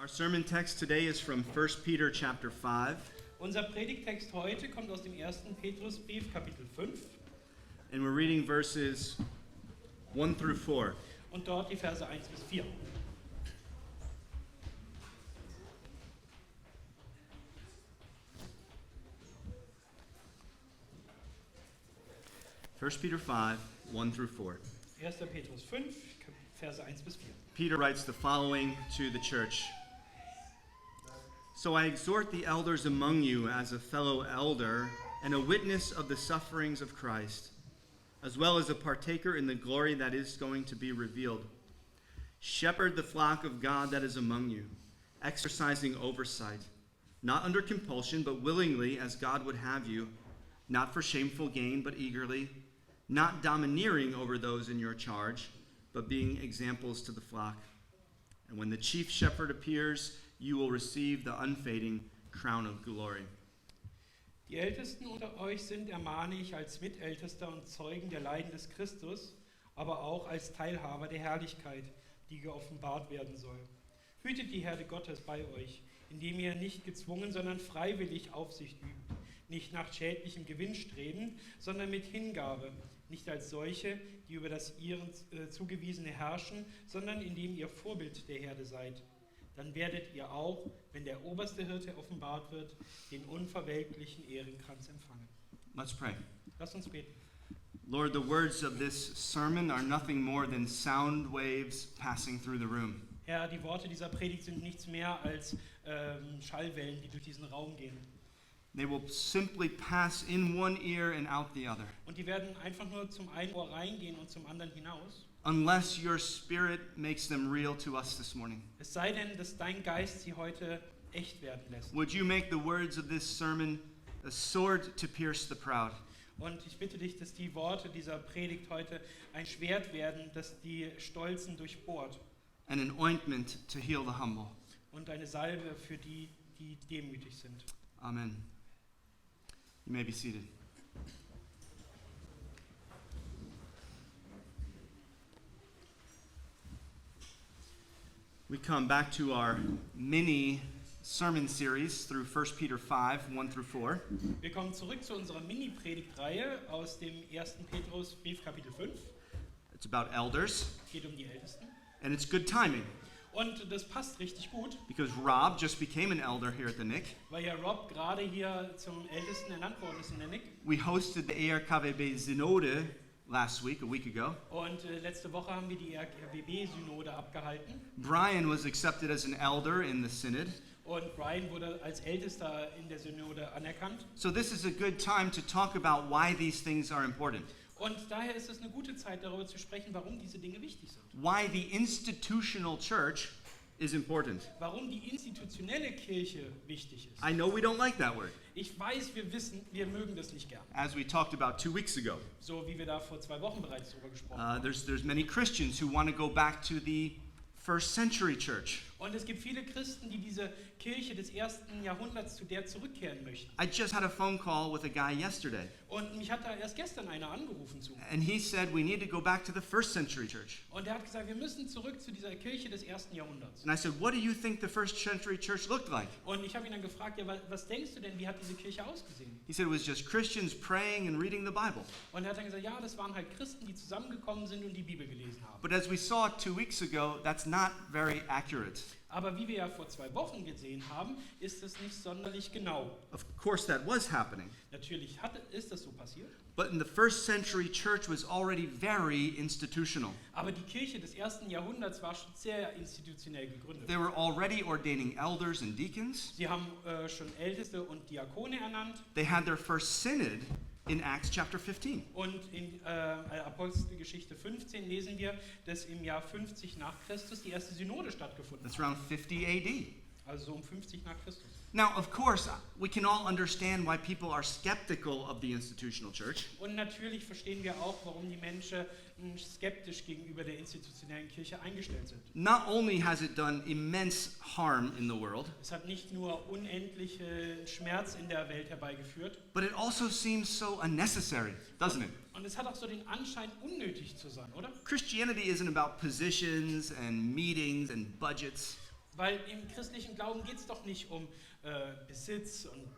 Our sermon text today is from 1 Peter chapter 5. Unser Predigttext heute kommt aus dem 1. Petrusbrief, Kapitel 5. And we're reading verses 1 through 4. Und dort die Verse 1 bis 4. First Peter 5, 1 through 4. 1. Petrus 5, Verse 1 bis 4. Peter writes the following to the church. So I exhort the elders among you as a fellow elder and a witness of the sufferings of Christ, as well as a partaker in the glory that is going to be revealed. Shepherd the flock of God that is among you, exercising oversight, not under compulsion, but willingly as God would have you, not for shameful gain, but eagerly, not domineering over those in your charge, but being examples to the flock. And when the chief shepherd appears, you will receive the unfading crown of glory. Die Ältesten unter euch ermahne ich als Mitältester und Zeugen der Leiden des Christus, aber auch als Teilhaber der Herrlichkeit, die geoffenbart werden soll. Hütet die Herde Gottes bei euch, indem ihr nicht gezwungen, sondern freiwillig Aufsicht übt, nicht nach schädlichem Gewinn streben, sondern mit Hingabe, nicht als solche, die über das ihren zugewiesene herrschen, sondern indem ihr Vorbild der Herde seid. Dann werdet ihr auch, wenn der oberste Hirte offenbart wird, den unverwelklichen Ehrenkranz empfangen. Let's pray. Lass uns beten. Lord, the words of this sermon are nothing more than sound waves passing through the room. Herr, die Worte dieser Predigt sind nichts mehr als Schallwellen, die durch diesen Raum gehen. They will simply pass in one ear and out the other, Und die werden einfach nur zum einen Ohr reingehen und zum anderen hinaus. unless your Spirit makes them real to us this morning. Es sei denn, dass dein Geist sie heute echt werden lässt. Would you make the words of this sermon a sword to pierce the proud, Und ich bitte dich, dass die Worte dieser Predigt heute ein Schwert werden, das die Stolzen durchbohrt, and an ointment to heal the humble? und eine Salbe für die, die demütig sind. Amen. You may be seated. We come back to our mini sermon series through 1 Peter 5, 1 through 4. Wir kommen zurück zu unserer Mini-Predigtreihe aus dem 1. Petrusbrief, Kapitel 5. It's about elders, Es geht um die Ältesten. and it's good timing Und das passt richtig gut, because Rob just became an elder here at the NIC. weil ja Rob gerade hier zum Ältesten ernannt worden ist in der NIC. We hosted the ERKWB Synode last week, a week ago. Und letzte Woche haben wir die RKWB-Synode abgehalten. Brian was accepted as an elder in the synod. Und Brian wurde als Ältester in der Synode anerkannt. So this is a good time to talk about why these things are important. Und daher ist es eine gute Zeit, darüber zu sprechen, warum diese Dinge wichtig sind. Why the institutional church is important. Warum die institutionelle Kirche wichtig ist. I know we don't like that word, Ich weiß, wir mögen das nicht gern. as we talked about 2 weeks ago. So wie wir da vor 2 Wochen bereits drüber gesprochen haben. There's many Christians who want to go back to the first century church. Und es gibt viele Christen, die diese Kirche des 1. Jahrhunderts, zu der zurückkehren möchten. I just had a phone call with a guy yesterday, Und mich hat da erst gestern einer angerufen zu. and he said we need to go back to the first century church. Und er hat gesagt, wir müssen zurück zu dieser Kirche des 1. Jahrhunderts. And I said, what do you think the first century church looked like? Und ich habe ihn dann gefragt, ja, was denkst du denn, wie hat diese Kirche ausgesehen? He said it was just Christians praying and reading the Bible. Und er hat dann gesagt, ja, das waren halt Christen, die zusammengekommen sind und die Bibel gelesen haben. But as we saw 2 weeks ago, that's not very accurate. Aber wie wir ja vor 2 Wochen gesehen haben, ist es nicht sonderlich genau. Of course that was happening. Natürlich ist das so passiert. But in the first century church was already very institutional. Aber die Kirche des 1. Jahrhunderts war schon sehr institutionell gegründet. They were already ordaining elders and deacons. Sie haben schon Älteste und Diakone ernannt. They had their first synod in Acts chapter 15. Und in Apostelgeschichte 15 lesen wir, dass im Jahr 50 nach Christus die erste Synode stattgefunden That's hat. around 50 AD. Also um 50 nach Christus. Now, of course, we can all understand why people are skeptical of the institutional church. Und natürlich verstehen wir auch, warum die Menschen skeptisch gegenüber der institutionellen Kirche eingestellt sind. Not only has it done immense harm in the world, Es hat nicht nur unendlichen Schmerz in der Welt herbeigeführt, but it also seems so unnecessary, doesn't it? und es hat auch so den Anschein, unnötig zu sein, oder? Christianity isn't about positions and meetings and budgets. Weil im christlichen Glauben geht es doch nicht um Besitz und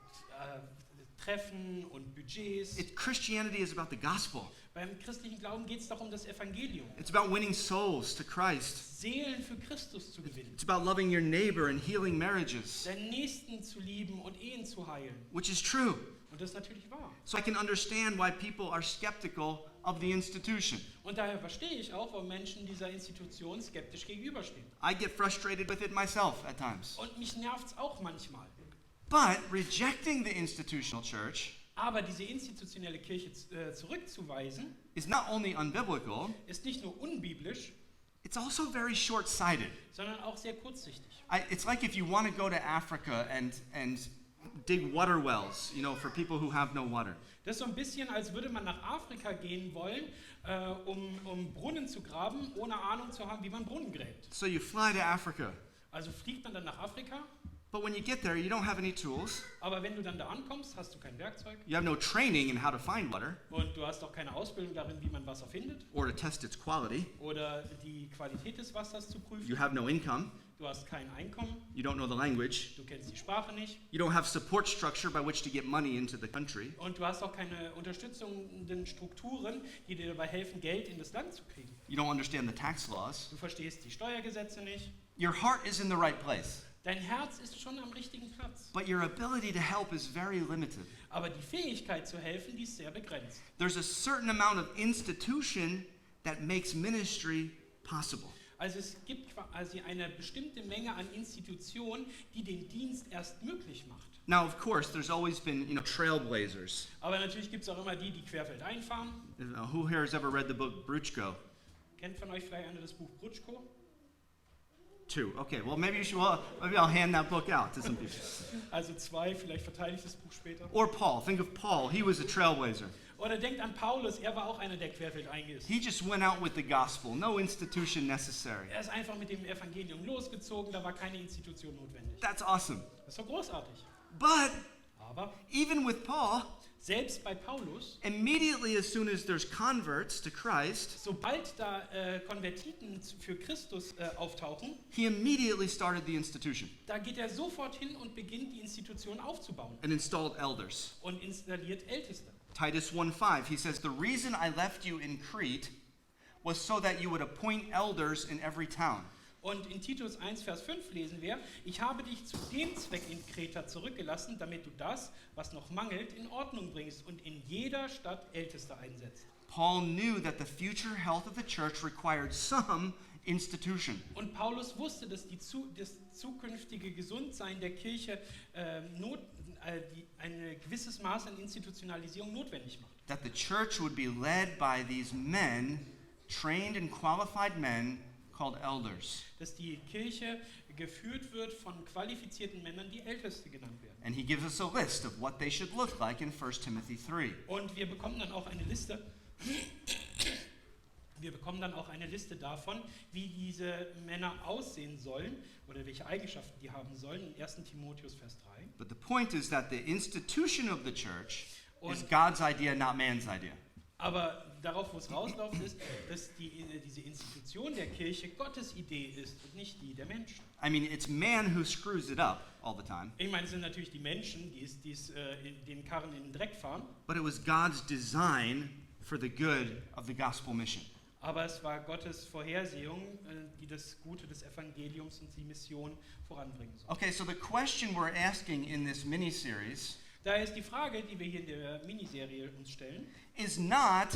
Treffen und Budgets. Christianity is about the gospel. Beim christlichen Glauben geht es doch um das Evangelium. It's about winning souls to Christ. Seelen für Christus zu gewinnen. It's about loving your neighbor and healing marriages, Deinen Nächsten zu lieben und Ehen zu heilen. which is true. Und das ist natürlich wahr. So I can understand why people are skeptical of the institution. Und daher verstehe ich auch, warum Menschen dieser Institution skeptisch gegenüberstehen. I get frustrated with it myself at times. Und mich nervt es auch manchmal. But rejecting the institutional church Aber diese institutionelle Kirche zurückzuweisen, is not only unbiblical, ist nicht nur unbiblisch, it's also very short-sighted. sondern auch sehr kurzsichtig. It's like if you want to go to Africa and dig water wells, for people who have no water. Das ist so ein bisschen, als würde man nach Afrika gehen wollen, um Brunnen zu graben, ohne Ahnung zu haben, wie man Brunnen gräbt. So you fly to Africa, Also fliegt man dann nach Afrika, but when you get there, you don't have any tools. aber wenn du dann da ankommst, hast du kein Werkzeug You have no training in how to find water und du hast auch keine Ausbildung darin, wie man Wasser findet or to test its quality. oder die Qualität des Wassers zu prüfen. You have no income. Du hast kein Einkommen, You don't know the language. du kennst die Sprache nicht You don't have support structure by which to get money into the country. und du hast auch keine unterstützenden Strukturen, die dir dabei helfen, Geld in das Land zu kriegen. You don't understand the tax laws. Du verstehst die Steuergesetze nicht. Your heart is in the right place, Dein Herz ist schon am richtigen Platz. but your ability to help is very limited. Aber die Fähigkeit zu helfen, die ist sehr begrenzt. There's a certain amount of institution that makes ministry possible. Also es gibt quasi eine bestimmte Menge an Institutionen, die den Dienst erst möglich macht. Now, of course, there's always been, trailblazers. Aber natürlich gibt es auch immer die, die querfeldein fahren. Who here has ever read the book Bruchko? Kennt von euch vielleicht einer das Buch Brutschko? 2. Okay, well, maybe I'll hand that book out to some people. Also 2, vielleicht verteile ich das Buch später. Or Paul. Think of Paul. He was a trailblazer. Oder denkt an Paulus, er war auch einer, der querfeldein ist. He just went out with the gospel. No institution necessary. Er ist einfach mit dem Evangelium losgezogen, da war keine Institution notwendig. That's awesome. Das ist doch großartig. But Aber even with Paul, selbst bei Paulus, immediately as soon as there's converts to Christ, sobald da Konvertiten für Christus auftauchen, he immediately started the institution da geht er sofort hin und beginnt die Institution aufzubauen and installed elders. und installiert Älteste. Titus 1:5, he says, "The reason I left you in Crete was so that you would appoint elders in every town." Und in Titus 1, Vers 5 lesen wir, ich habe dich zu dem Zweck in Kreta zurückgelassen, damit du das, was noch mangelt, in Ordnung bringst und in jeder Stadt Älteste einsetzt. Paul knew that the future health of the church required some institution. Und Paulus wusste, dass das zukünftige Gesundsein der Kirche ein gewisses Maß an Institutionalisierung notwendig macht. That the church would be led by these men, trained and qualified men called elders. Dass die Kirche geführt wird von qualifizierten Männern, die Älteste genannt werden. And he gives us a list of what they should look like in 1 Timothy 3. Und wir bekommen dann auch eine Liste. Davon, wie diese Männer aussehen sollen oder welche Eigenschaften die haben sollen in 1. Timotheus Vers 3. But the point is that the institution of the church is Und- God's idea, not man's idea. Aber darauf, wo es rausläuft, ist, dass diese Institution der Kirche Gottes Idee ist und nicht die der Menschen. I mean, it's man who screws it up all the time, Ich meine, es sind natürlich die Menschen, die den Karren in den Dreck fahren, but it was God's design for the good of the gospel mission. aber es war Gottes Vorhersehung, die das Gute des Evangeliums und die Mission voranbringen soll. Okay, so the question we're asking in this mini-series Daher ist die Frage, die wir hier in der Miniserie uns stellen, is not,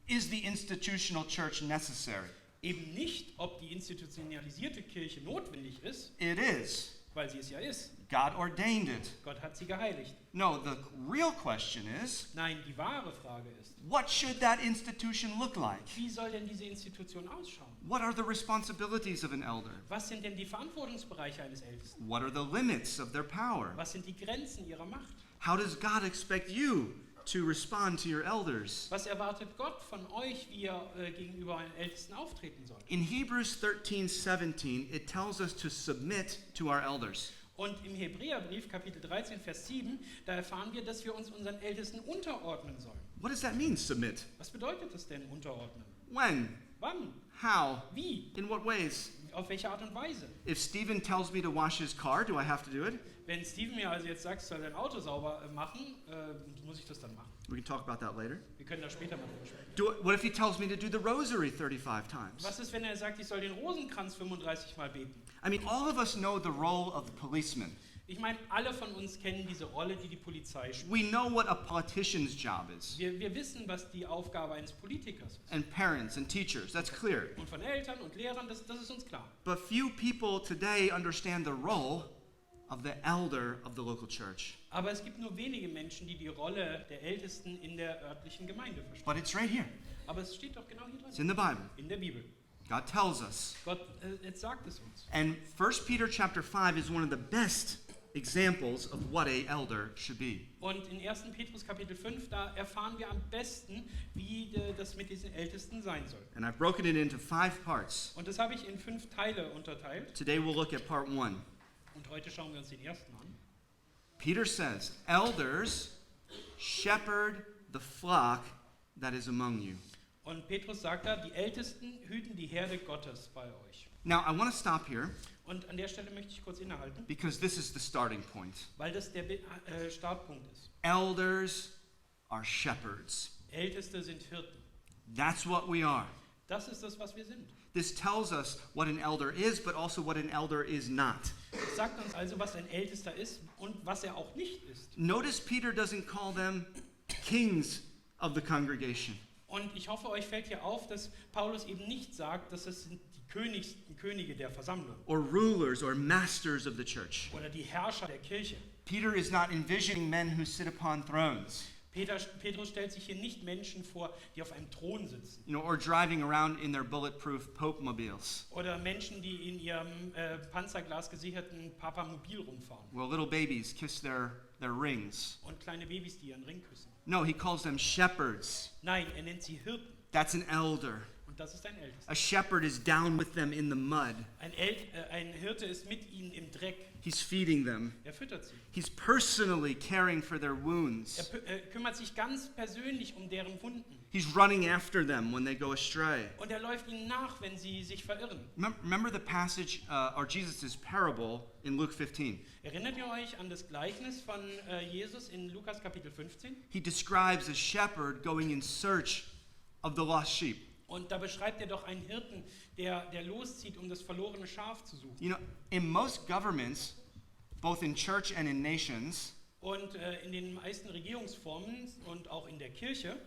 is the institutional church necessary? eben nicht, ob die institutionalisierte Kirche notwendig ist, It is. weil sie es ja ist. God ordained it. Gott hat sie geheiligt. No, the real question is, Nein, die wahre Frage ist, what should that institution look like? wie soll denn diese Institution ausschauen? What are the responsibilities of an elder? Was sind denn die Verantwortungsbereiche eines Ältesten? What are the limits of their power? Was sind die Grenzen ihrer Macht? How does God expect you to respond to your elders? Was erwartet Gott von euch, wie ihr gegenüber euren Ältesten auftreten sollt? In Hebrews 13:17, it tells us to submit to our elders. Und im Hebräerbrief, Kapitel 13, Vers 7, da erfahren wir, dass wir uns unseren Ältesten unterordnen sollen. What does that mean, submit? Was bedeutet das denn, unterordnen? When? Wann? How? Wie? In what ways? auf welche Art und Weise? If Stephen tells me to wash his car, do I have to do it? Wenn Steven mir also jetzt sagt, ich soll dein Auto sauber machen, muss ich das dann machen? We can talk about that later. Wir können da später mal drüber sprechen. What if he tells me to do the rosary 35 times? Was ist, wenn er sagt, ich soll den Rosenkranz 35 Mal beten? I mean, all of us know the role of the policeman. Ich meine, alle von uns kennen diese Rolle, die die Polizei spielt. We know what a politician's job is. Wir wissen, was die Aufgabe eines Politikers ist. And parents and teachers, that's clear. Und von Eltern und Lehrern, das ist uns klar. But few people today understand the role of the elder of the local church. Aber es gibt nur wenige Menschen, die die Rolle der Ältesten in der örtlichen Gemeinde verstehen. But it's right here. Aber es steht doch genau hier It's drin. in the Bible. In der Bibel. God tells us. Gott, jetzt sagt es uns. And 1 Peter chapter 5 is one of the best examples of what a elder should be. Und in 1. Petrus Kapitel 5, da erfahren wir am besten, wie das mit diesen Ältesten sein soll. And I've broken it into 5 parts. Und das habe ich in 5 Teile unterteilt. Today we'll look at part 1. Und heute schauen wir uns den ersten an. Peter says, elders shepherd the flock that is among you. Und Petrus sagt da, die Ältesten hüten die Herde Gottes bei euch. Now I want to stop here Und an der Stelle möchte ich kurz innehalten, because this is the starting point. weil das der Startpunkt ist. Elders are shepherds. Älteste sind Hirten. That's what we are. Das ist das, was wir sind. This tells us what an elder is, but also what an elder is not. Es sagt uns also, was ein Ältester ist und was er auch nicht ist. Notice Peter doesn't call them kings of the congregation. Und ich hoffe, euch fällt hier auf, dass Paulus eben nicht sagt, dass es sind die Könige der Versammlung Or rulers or masters of the church. oder die Herrscher der Kirche. Peter is not envisioning men who sit upon thrones, Petrus stellt sich hier nicht Menschen vor, die auf einem Thron sitzen. or driving around in their bulletproof Pope-mobiles, Oder Menschen, die in ihrem Panzerglas gesicherten Papamobil rumfahren. where little babies kiss their rings. Und kleine Babys, die ihren Ring küssen. No, he calls them shepherds. Nein, er nennt sie Hirten. That's an elder. Und das ist ein Ältester. A shepherd is down with them in the mud. Ein Hirte ist mit ihnen im Dreck. He's feeding them. Er füttert sie. He's personally caring for their wounds. Er kümmert sich ganz persönlich um deren Wunden. He's running after them when they go astray. Und er läuft ihnen nach, wenn sie sich verirren. Remember the passage or Jesus' parable in Luke 15. Erinnert ihr euch an das Gleichnis von Jesus in Lukas Kapitel 15? He describes a shepherd going in search of the lost sheep. Und da beschreibt er doch einen Hirten, der loszieht, um das verlorene Schaf zu suchen. You know, in most governments, both in church and in nations, Und in den meisten Regierungsformen und auch in der Kirche,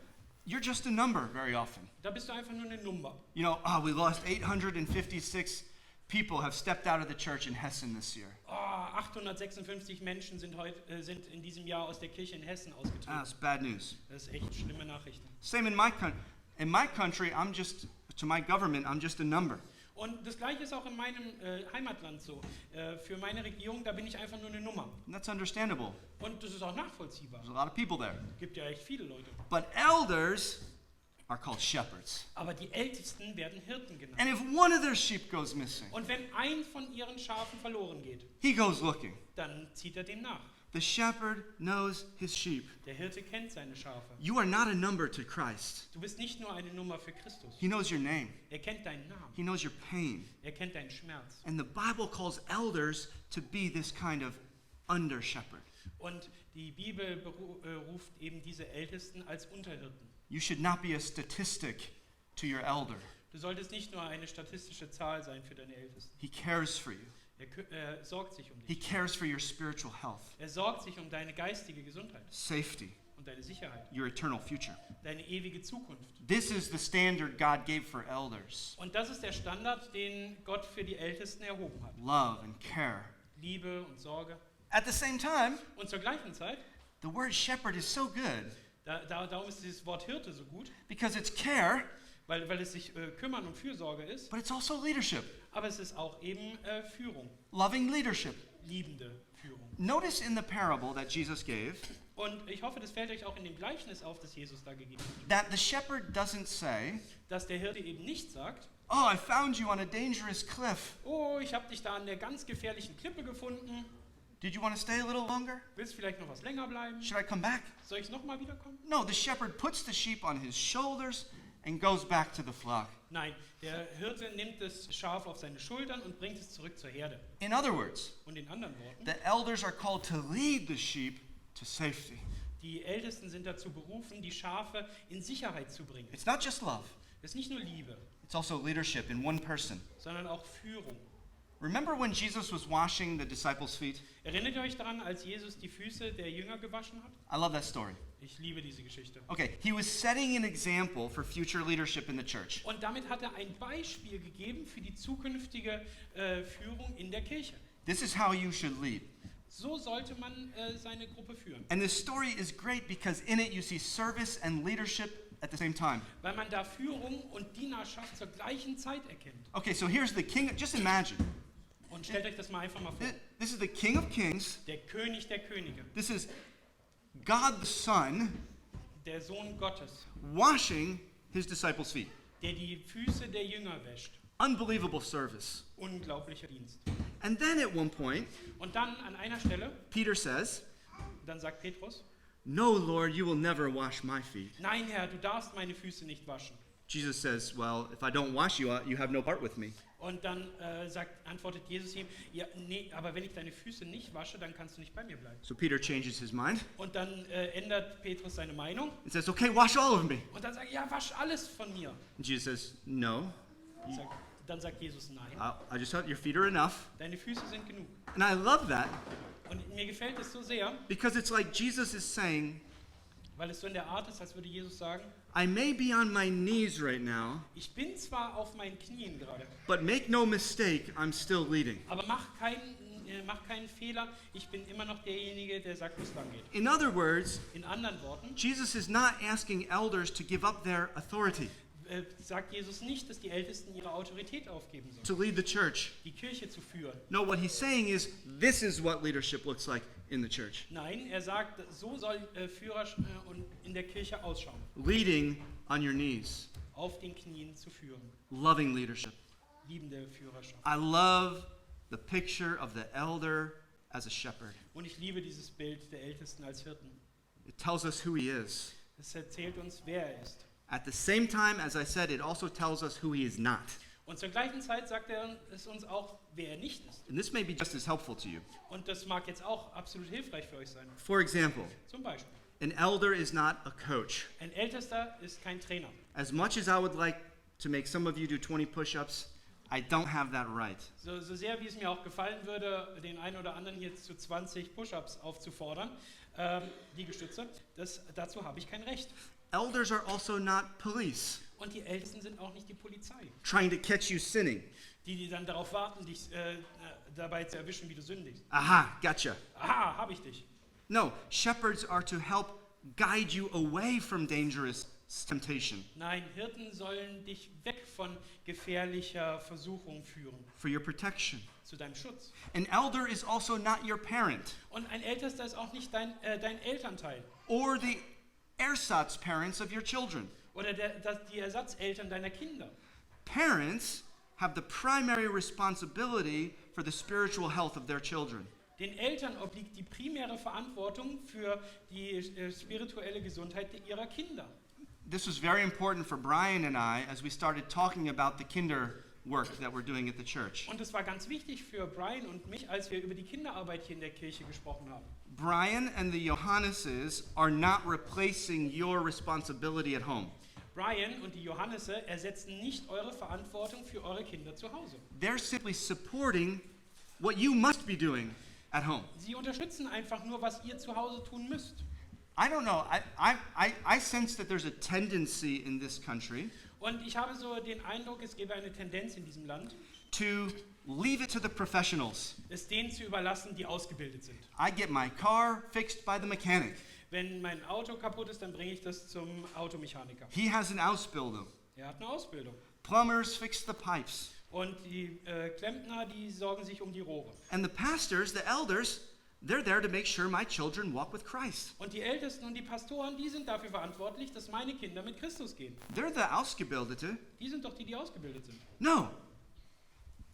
you're just a number very often. da bist du einfach nur eine Nummer. You know, we lost 856 people have stepped out of the church in Hessen this year. 856 Menschen sind in diesem Jahr aus der Kirche in Hessen ausgetreten. That's bad news. Das ist echt schlimme Nachrichten. Same in my country. In my country, to my government, I'm just a number. Und das Gleiche ist auch in meinem Heimatland so. Für meine Regierung, da bin ich einfach nur eine Nummer. And that's understandable. Und das ist auch nachvollziehbar. There's a lot of people there. Es gibt ja echt viele Leute. But elders are called shepherds. Aber die Ältesten werden Hirten genannt. And if one of their sheep goes missing, Und wenn ein von ihren Schafen verloren geht, he goes looking. dann zieht er dem nach. The shepherd knows his sheep. Der Hirte kennt seine Schafe. You are not a number to Christ. Du bist nicht nur eine Nummer für Christus. He knows your name. Er kennt deinen Namen. He knows your pain. Er kennt deinen Schmerz. And the Bible calls elders to be this kind of under shepherd. Und die Bibel ruft eben diese Ältesten als Unterhirten. You should not be a statistic to your elder. Du solltest nicht nur eine statistische Zahl sein für deine Ältesten. He cares for you. Er sorgt sich um He dich. cares for your spiritual health, Er sorgt sich um deine geistige Gesundheit safety, und deine Sicherheit, your eternal future. deine ewige Zukunft. This is the standard God gave for elders. Und das ist der Standard, den Gott für die Ältesten erhoben hat. Love and care. Liebe und Sorge. At the same time, Und zur gleichen Zeit, the word shepherd is so good darum ist dieses Wort Hirte so gut, because it's care, weil es sich kümmern und Fürsorge ist, but it's also leadership. aber es ist auch eben Führung, Loving leadership. liebende Führung. Notice in the parable that Jesus gave Und ich hoffe, das fällt euch auch in dem Gleichnis auf, das Jesus da gegeben hat, that the shepherd doesn't say, dass der Hirte eben nicht sagt, "Oh, I found you on a dangerous cliff. oh, ich habe dich da an der ganz gefährlichen Klippe gefunden, Did you want to stay a little longer? willst vielleicht noch was länger bleiben, Should I come back?" soll ich nochmal wiederkommen? No, the shepherd puts the sheep on his shoulders and goes back to the flock. Nein, der Hirte nimmt das Schaf auf seine Schultern und bringt es zurück zur Herde. In other words, Und in anderen Worten, the elders are called to lead the sheep to safety. die Ältesten sind dazu berufen, die Schafe in Sicherheit zu bringen. It's not just love, Das ist nicht nur Liebe, it's also leadership in one person. sondern auch Führung. Remember when Jesus was washing the disciples' feet? Erinnert ihr euch daran, als Jesus die Füße der Jünger gewaschen hat? I love that story. Ich liebe diese Geschichte. Okay, he was setting an example for future leadership in the church. Und damit hat er ein Beispiel gegeben für die zukünftige Führung in der Kirche. This is how you should lead. So sollte man seine Gruppe führen. And this story is great because in it you see service and leadership at the same time. Weil man da Führung und Dienerschaft zur gleichen Zeit erkennt. Okay, so here's the king. Just imagine. Und stellt euch das mal einfach mal vor. This is the King of Kings. Der König der Könige, This is God the Son der Sohn Gottes, washing his disciples' feet. der die Füße der Jünger wäscht. Unbelievable service. Unglaublicher Dienst. And then at one point, Und dann an einer Stelle, Peter says, dann sagt Petrus, "No, Lord, you will never wash my feet." nein Herr, du darfst meine Füße nicht waschen. Jesus says, "Well, if I don't wash you, you have no part with me." Und dann antwortet Jesus ihm, ja, nee, aber wenn ich deine Füße nicht wasche, dann kannst du nicht bei mir bleiben. So Peter changes his mind Und dann ändert Petrus seine Meinung and says, "Okay, wash all of me." und dann sagt er, ja, wasch alles von mir. And Jesus says, "No, Dann sagt Jesus, nein, I just thought your feet are enough." deine Füße sind genug. And I love that Und mir gefällt es so sehr, because it's like Jesus is saying, weil es so in der Art ist, als würde Jesus sagen, I may be on my knees right now, ich bin zwar auf meinen Knien gerade, but make no mistake, I'm still leading. aber mach keinen Fehler, ich bin immer noch derjenige, der sagt, wo es lang geht. In other words, In anderen Worten Jesus is not asking elders to give up their authority sagt Jesus nicht, dass die Ältesten ihre Autorität aufgeben sollen, to lead the church. die Kirche zu führen. No, what he's saying is this is what leadership looks like in the church. Nein, er sagt, so soll Führer und in der Kirche ausschauen. Leading on your knees, Auf den Knien zu führen. loving leadership. Liebende Führerschaft. I love the picture of the elder as a shepherd. Und ich liebe dieses Bild der Ältesten als Hirten. It tells us who he is. Es erzählt uns, wer er ist. At the same time, as I said, it also tells us who he is not. Und zur gleichen Zeit sagt er es uns auch, wer er nicht ist. And this may be just as helpful to you. Und das mag jetzt auch absolut hilfreich für euch sein. For example, Zum Beispiel, an elder is not a coach. ein Ältester ist kein Trainer. As much as I would like to make some of you do 20 push-ups, I don't have that right. So sehr wie es mir auch gefallen würde, den einen oder anderen jetzt zu 20 Push-Ups aufzufordern, Liegestütze, dazu habe ich kein Recht. Elders are also not police, Und die Ältesten sind auch nicht die Polizei, trying to catch you sinning. die dann darauf warten, dich dabei zu erwischen, wie du sündigst. Aha, gotcha. Aha, habe ich dich. No, shepherds are to help guide you away from dangerous temptation, Nein, Hirten sollen dich weg von gefährlicher Versuchung führen, for your protection. zu deinem Schutz. An elder is also not your parent Und ein Ältester ist auch nicht dein Elternteil or the ersatz parents of your children. oder die Ersatzeltern deiner Kinder. Parents have the primary responsibility for the spiritual health of their children. Den Eltern obliegt die primäre Verantwortung für die spirituelle Gesundheit ihrer Kinder. This was very important for Brian and I as we started talking about the kinder work that we're doing at the church. Und es war ganz wichtig für Brian und mich, als wir über die Kinderarbeit hier in der Kirche gesprochen haben. Brian and the Johanneses are not replacing your responsibility at home. Brian und die Johannese ersetzen nicht eure Verantwortung für eure Kinder zu Hause. They're simply supporting what you must be doing at home. Sie unterstützen einfach nur, was ihr zu Hause tun müsst. I don't know. I sense that there's a tendency in this country Und ich habe so den Eindruck, es gäbe eine Tendenz in diesem Land, to leave it to the professionals. es denen zu überlassen, die ausgebildet sind. I get my car fixed by the mechanic. Wenn mein Auto kaputt ist, dann bringe ich das zum Automechaniker. He has an Ausbildung. Er hat eine Ausbildung. Plumbers fix the pipes. Und die Klempner, die sorgen sich um die Rohre. And the pastors, the elders, they're there to make sure my children walk with Christ. Und die Ältesten und die Pastoren, die sind dafür verantwortlich, dass meine Kinder mit Christus gehen. They're the Ausgebildete. Die sind doch die, die ausgebildet sind. No.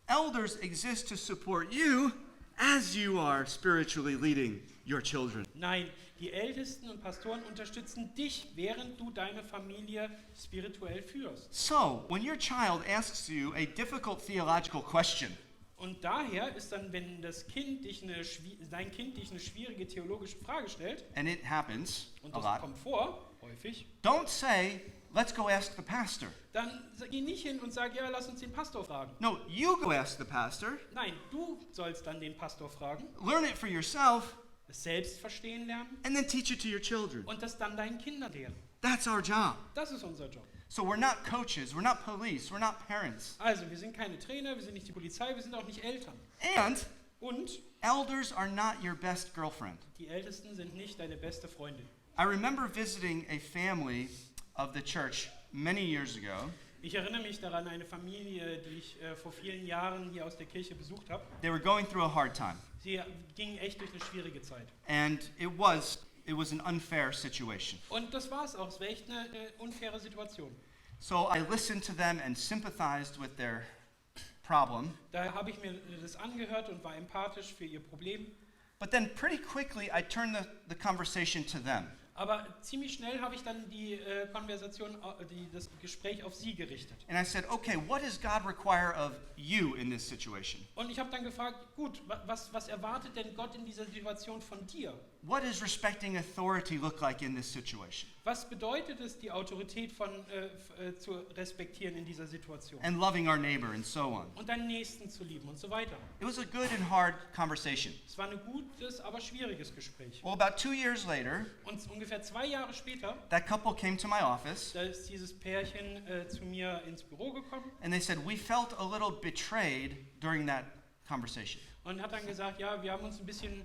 Elders exist to support you as you are spiritually leading your children. Nein, die Ältesten und Pastoren unterstützen dich, während du deine Familie spirituell führst. So, when your child asks you a difficult theological question, Und daher ist dann, wenn dein Kind dich eine schwierige theologische Frage stellt, and it happens und a das lot, kommt vor, häufig, don't say, let's go ask the pastor. dann geh nicht hin und sag, ja, lass uns den Pastor fragen. No, you go ask the pastor, Nein, du sollst dann den Pastor fragen, learn it for yourself, es selbst verstehen lernen and then teach it to your children. und das dann deinen Kindern lehren. That's our job. Das ist unser Job. So we're not coaches, we're not police, we're not parents. Also, wir sind keine Trainer, wir sind nicht die Polizei, wir sind auch nicht Eltern. And Und elders are not your best girlfriend. die Ältesten sind nicht deine beste Freundin. I remember visiting a family of the church many years ago. Ich erinnere mich daran, eine Familie, die ich vor vielen Jahren hier aus der Kirche besucht habe. They were going through a hard time. Sie gingen echt durch eine schwierige Zeit. And it was an unfair situation. Und das war es auch. Es war echt eine unfaire Situation. So I listened to them and sympathized with their problem. Da habe ich mir das angehört und war empathisch für ihr Problem. But then pretty quickly I turned the conversation to them. Aber ziemlich schnell habe ich dann die das Gespräch auf sie gerichtet. And I said, okay, what does God require of you in this situation? Und ich habe dann gefragt, gut, was erwartet denn Gott in dieser Situation von dir? What does respecting authority look like in this situation? Was bedeutet es, die Autorität zu respektieren in dieser Situation? And loving our neighbor and so on. Und deinen Nächsten zu lieben und so weiter. It was a good and hard conversation. Es war ein gutes, aber schwieriges Gespräch. Well, about 2 years later, Und ungefähr 2 Jahre später, that couple came to my office da ist dieses Pärchen zu mir ins Büro gekommen and they said, we felt a little betrayed during that conversation. und hat dann gesagt, ja, wir haben uns ein bisschen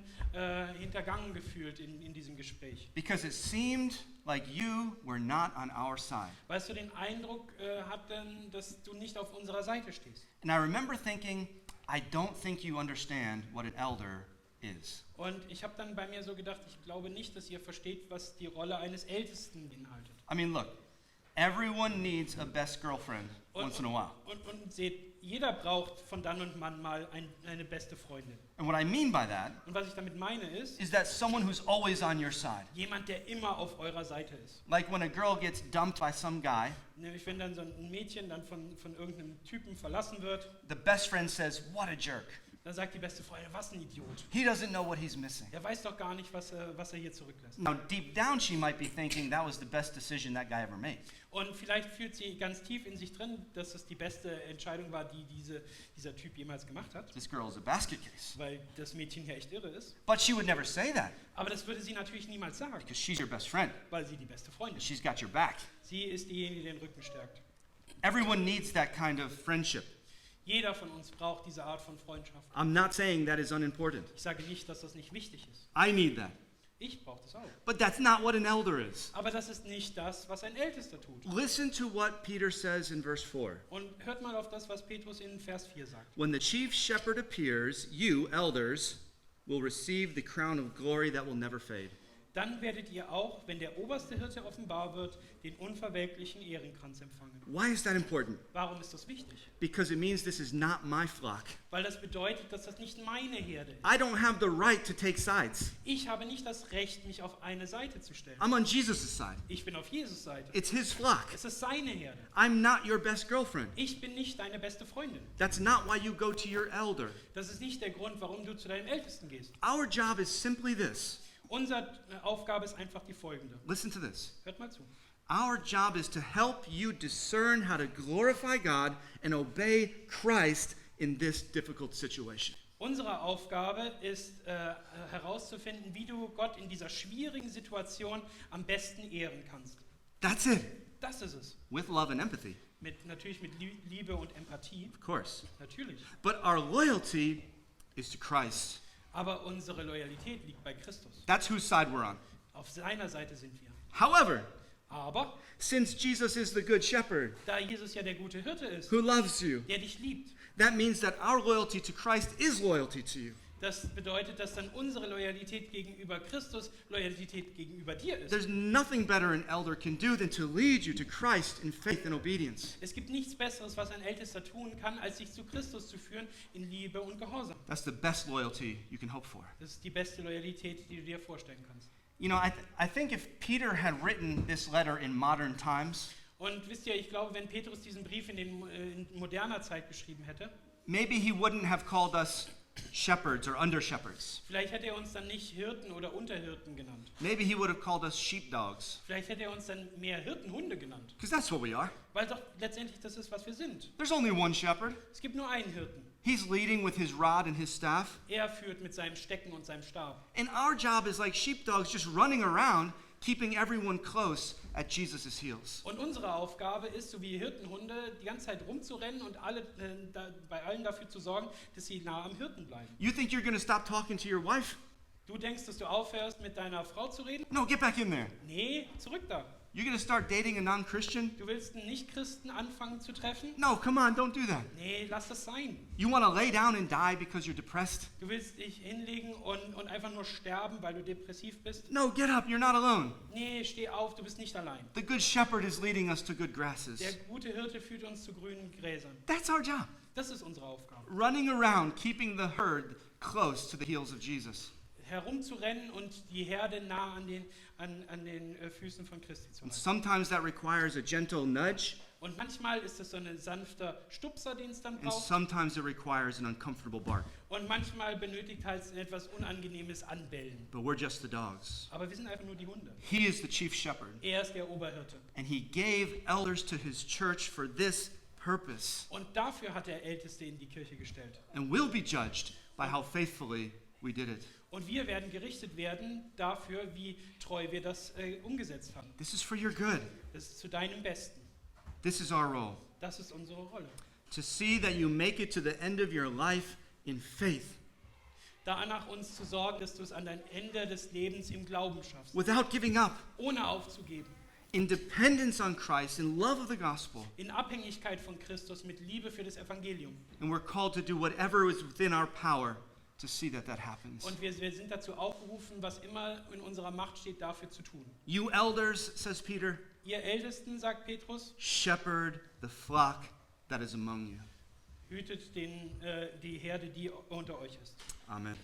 hintergangen gefühlt in diesem Gespräch. Because it seemed like you were not on our side. Weil du den Eindruck hatten, dass du nicht auf unserer Seite stehst. And I remember thinking, I don't think you understand what an elder is. Und ich habe dann bei mir so gedacht, ich glaube nicht, dass ihr versteht, was die Rolle eines Ältesten beinhaltet. I mean, look, everyone needs a best girlfriend once in a while. Und seht, jeder braucht von dann und wann mal eine beste Freundin. And what I mean by that Und was ich damit meine ist, is that someone who's always on your side. jemand, der immer auf eurer Seite ist. Like when a girl gets dumped by some guy, Nämlich wenn dann so ein Mädchen dann von irgendeinem Typen verlassen wird, the best friend says, what a jerk. dann sagt die beste Freundin, was ein Idiot. He doesn't know what he's missing. Er weiß doch gar nicht, was er hier zurücklässt. Now, deep down, she might be thinking that was the best decision that guy ever made. Und vielleicht fühlt sie ganz tief in sich drin, dass es die beste Entscheidung war, die dieser Typ jemals gemacht hat. This girl is a basket case. Weil das Mädchen hier echt irre ist. But she would never say that Aber das würde sie natürlich niemals sagen, because she's your best friend. weil sie die beste Freundin ist. She's got your back. Sie ist diejenige, die den Rücken stärkt. Everyone needs that kind of friendship. Jeder von uns braucht diese Art von Freundschaft. I'm not saying that is unimportant. Ich sage nicht, dass das nicht wichtig ist. I need that. Ich brauche das auch. But that's not what an elder is. Aber das ist nicht das, was ein Ältester tut. Listen to what Peter says in verse 4. Und hört mal auf das, was Petrus in Vers 4 sagt. When the chief shepherd appears, you, elders, will receive the crown of glory that will never fade. Dann werdet ihr auch, wenn der oberste Hirte offenbar wird, den unverwelklichen Ehrenkranz empfangen. Why is that important? Warum ist das wichtig? Because it means this is not my flock. Weil das bedeutet, dass das nicht meine Herde ist. I don't have the right to take sides. Ich habe nicht das Recht, mich auf eine Seite zu stellen. I'm on Jesus' side. Ich bin auf Jesus' Seite. It's his flock. Es ist seine Herde. I'm not your best girlfriend. Ich bin nicht deine beste Freundin. That's not why you go to your elder. Das ist nicht der Grund, warum du zu deinem Ältesten gehst. Our job is simply this. Unsere Aufgabe ist einfach die folgende. Listen to this. Hört mal zu. Our job is to help you discern how to glorify God and obey Christ in this difficult situation. Unsere Aufgabe ist herauszufinden, wie du Gott in dieser schwierigen Situation am besten ehren kannst. That's it. Das ist es. With love and empathy, Natürlich mit Liebe und Empathie. of course. Natürlich. But our loyalty is to Christ. Aber unsere Loyalität liegt bei Christus. That's whose side we're on. Auf seiner Seite sind wir. However, Aber since Jesus is the good shepherd da Jesus ja der gute Hirte ist, who loves you, der dich liebt, that means that our loyalty to Christ is loyalty to you. Das bedeutet, dass dann unsere Loyalität gegenüber Christus Loyalität gegenüber dir ist. There's nothing better an elder can do than to lead you to Christ in faith and obedience. Es gibt nichts Besseres, was ein Ältester tun kann, als sich zu Christus zu führen in Liebe und Gehorsam. That's the best loyalty you can hope for. Das ist die beste Loyalität, die du dir vorstellen kannst. You know, I think if Peter had written this letter in modern times, Und wisst ihr, ich glaube, wenn Petrus diesen Brief in moderner Zeit geschrieben hätte, maybe he wouldn't have called us shepherds or under shepherds. vielleicht hätte er uns dann nicht Hirten oder Unterhirten genannt. Maybe he would have called us sheepdogs, Vielleicht hätte er uns dann mehr Hirtenhunde genannt. because that's what we are. Weil doch letztendlich das ist, was wir sind. There's only one shepherd. Es gibt nur einen Hirten. He's leading with his rod and his staff. Er führt mit seinem Stecken und seinem Stab. And our job is like sheepdogs, just running around, keeping everyone close at Jesus' heels. Und unsere Aufgabe ist, so wie Hirtenhunde, die ganze Zeit rumzurennen und bei allen dafür zu sorgen, dass sie nah am Hirten bleiben. You think you're going to stop talking to your wife? Du denkst, dass du aufhörst, mit deiner Frau zu reden? No, get back in there. Nee, zurück da. You're going to start dating a non-Christian? Du willst einen Nicht-Christen anfangen zu treffen? No, come on, don't do that. Nee, lass das sein. You want to lay down and die because you're depressed? Du willst dich hinlegen und einfach nur sterben, weil du depressiv bist? No, get up, you're not alone. Nee, steh auf, du bist nicht allein. The good shepherd is leading us to good grasses. Der gute Hirte führt uns zu grünen Gräsern. That's our job. Das ist unsere Aufgabe. Running around, keeping the herd close to the heels of Jesus. Herumzurennen und die Herde nah an den Füßen von Christi zu And halten. sometimes that requires a gentle nudge, Und manchmal ist es so ein sanfter Stupser, den es dann and braucht. sometimes it requires an uncomfortable bark. Und manchmal benötigt halt etwas Unangenehmes Anbellen. But we're just the dogs. Aber wir sind einfach nur die Hunde. He is the chief shepherd, Er ist der Oberhirte. and he gave elders to his church for this purpose, Und dafür hat er Älteste in die Kirche gestellt. and will be judged by how faithfully we did it. Und wir werden gerichtet werden dafür, wie treu wir das umgesetzt haben. This is for your good. Das ist zu deinem Besten. This is our role. Das ist unsere Rolle. To see that you make it to the end of your life in faith, Danach uns zu sorgen, dass du es an dein Ende des Lebens im Glauben schaffst. without giving up, Ohne aufzugeben. in dependence on Christ, in love of the gospel. In Abhängigkeit von Christus, mit Liebe für das Evangelium. And we're called to do whatever is within our power to see that that happens. Und wir sind dazu aufgerufen, was immer in unserer Macht steht, dafür zu tun. You elders, says Peter, Ihr Ältesten, sagt Petrus, shepherd the flock that is among you. hütet die Herde, die unter euch ist. Amen.